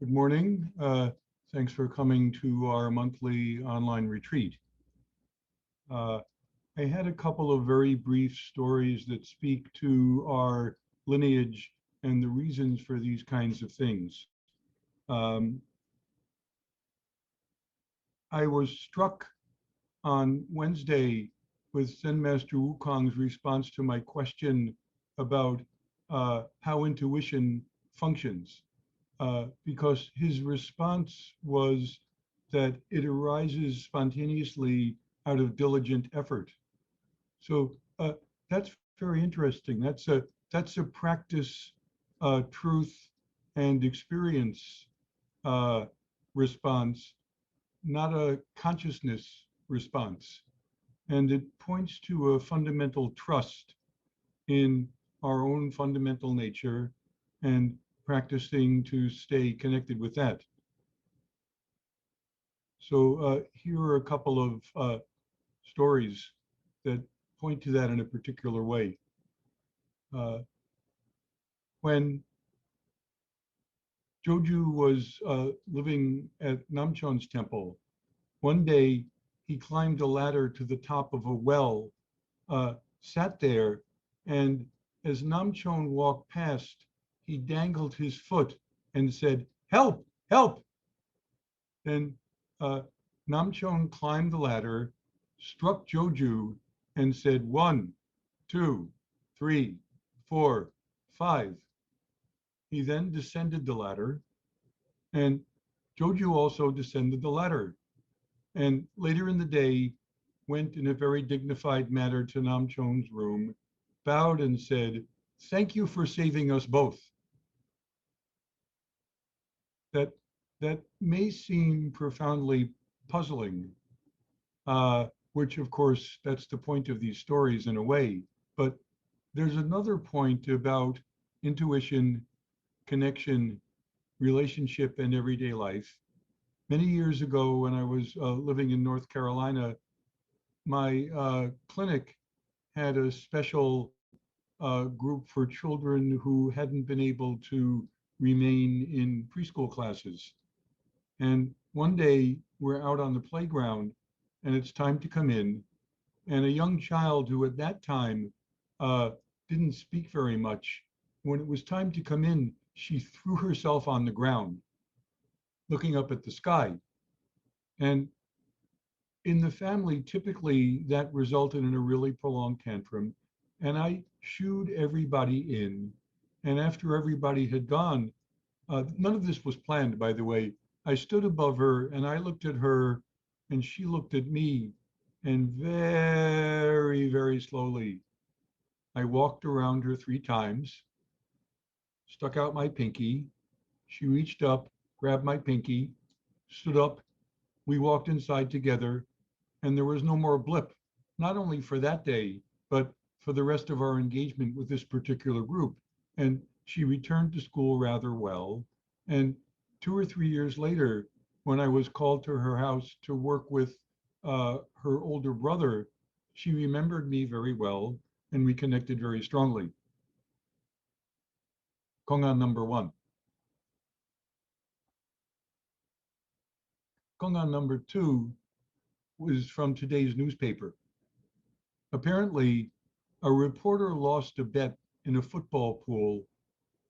Good morning. Thanks for coming to our monthly online retreat. Uh, I had a couple of very brief stories that speak to our lineage and the reasons for these kinds of things. Um, I was struck on Wednesday with Zen Master Wukong's response to my question about how intuition functions. Because his response was that it arises spontaneously out of diligent effort. So that's very interesting. That's a practice, truth, and experience uh, response, not a consciousness response. And it points to a fundamental trust in our own fundamental nature and practicing to stay connected with that. So here are a couple of stories that point to that in a particular way. Uh, when Joju was living at Namchon's temple, one day he climbed a ladder to the top of a well, sat there, and as Namchon walked past, he dangled his foot and said, "Help, help." Then Namchon climbed the ladder, struck Joju, and said, "One, two, three, four, five." He then descended the ladder, and Joju also descended the ladder. And later in the day, went in a very dignified manner to Namchon's room, bowed and said, "Thank you for saving us both." That that may seem profoundly puzzling, which of course, that's the point of these stories in a way. But there's another point about intuition, connection, relationship, and everyday life. Many years ago, when I was living in North Carolina, my clinic had a special group for children who hadn't been able to remain in preschool classes. And one day we're out on the playground and it's time to come in. And a young child who at that time uh, didn't speak very much, when it was time to come in, she threw herself on the ground, looking up at the sky. And in the family, typically that resulted in a really prolonged tantrum. And I shooed everybody in. And after everybody had gone, none of this was planned, by the way. I stood above her and I looked at her and she looked at me. And very, very slowly, I walked around her 3 times, stuck out my pinky. She reached up, grabbed my pinky, stood up. We walked inside together, and there was no more blip, not only for that day, but for the rest of our engagement with this particular group. And she returned to school rather well. And 2 or 3 years later, when I was called to her house to work with her older brother, she remembered me very well, and we connected very strongly. Kongan number one. Kongan number two was from today's newspaper. Apparently, a reporter lost a bet in a football pool,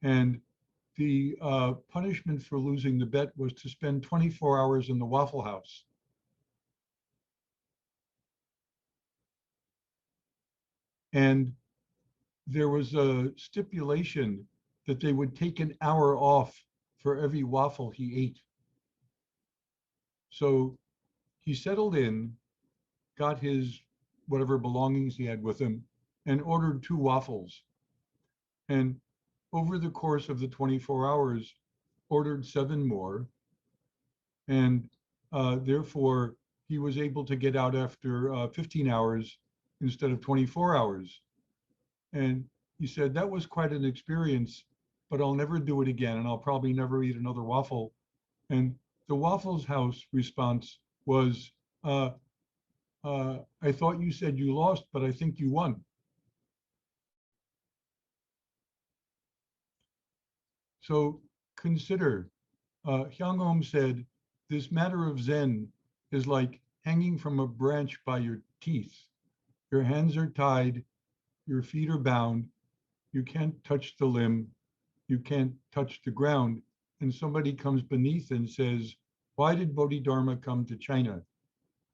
and the punishment for losing the bet was to spend 24 hours in the Waffle House. And there was a stipulation that they would take an hour off for every waffle he ate. So he settled in, got his whatever belongings he had with him, and ordered 2 waffles. And over the course of the 24 hours, ordered 7 more. And therefore, he was able to get out after 15 hours instead of 24 hours. And he said, that was quite an experience, but I'll never do it again. And I'll probably never eat another waffle. And the Waffles House response was, I thought you said you lost, but I think you won. So consider Hyang Om said, this matter of Zen is like hanging from a branch by your teeth. Your hands are tied, your feet are bound, you can't touch the limb, you can't touch the ground. And somebody comes beneath and says, why did Bodhidharma come to China?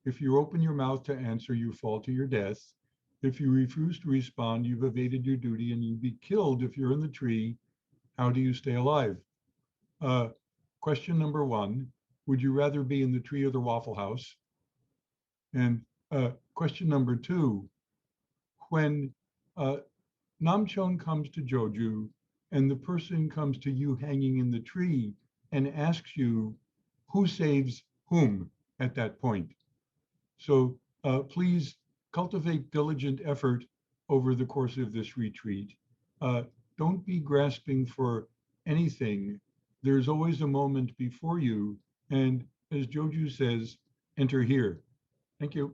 If you open your mouth to answer, you fall to your death. If you refuse to respond, you've evaded your duty and you'd be killed if you're in the tree. How do you stay alive? Uh, Question number one, would you rather be in the tree or the Waffle House? And question number two, when uh, Namchon comes to Joju and the person comes to you hanging in the tree and asks you who saves whom at that point. So please cultivate diligent effort over the course of this retreat. Uh, don't be grasping for anything. There's always a moment before you. And as Joju says, enter here. Thank you.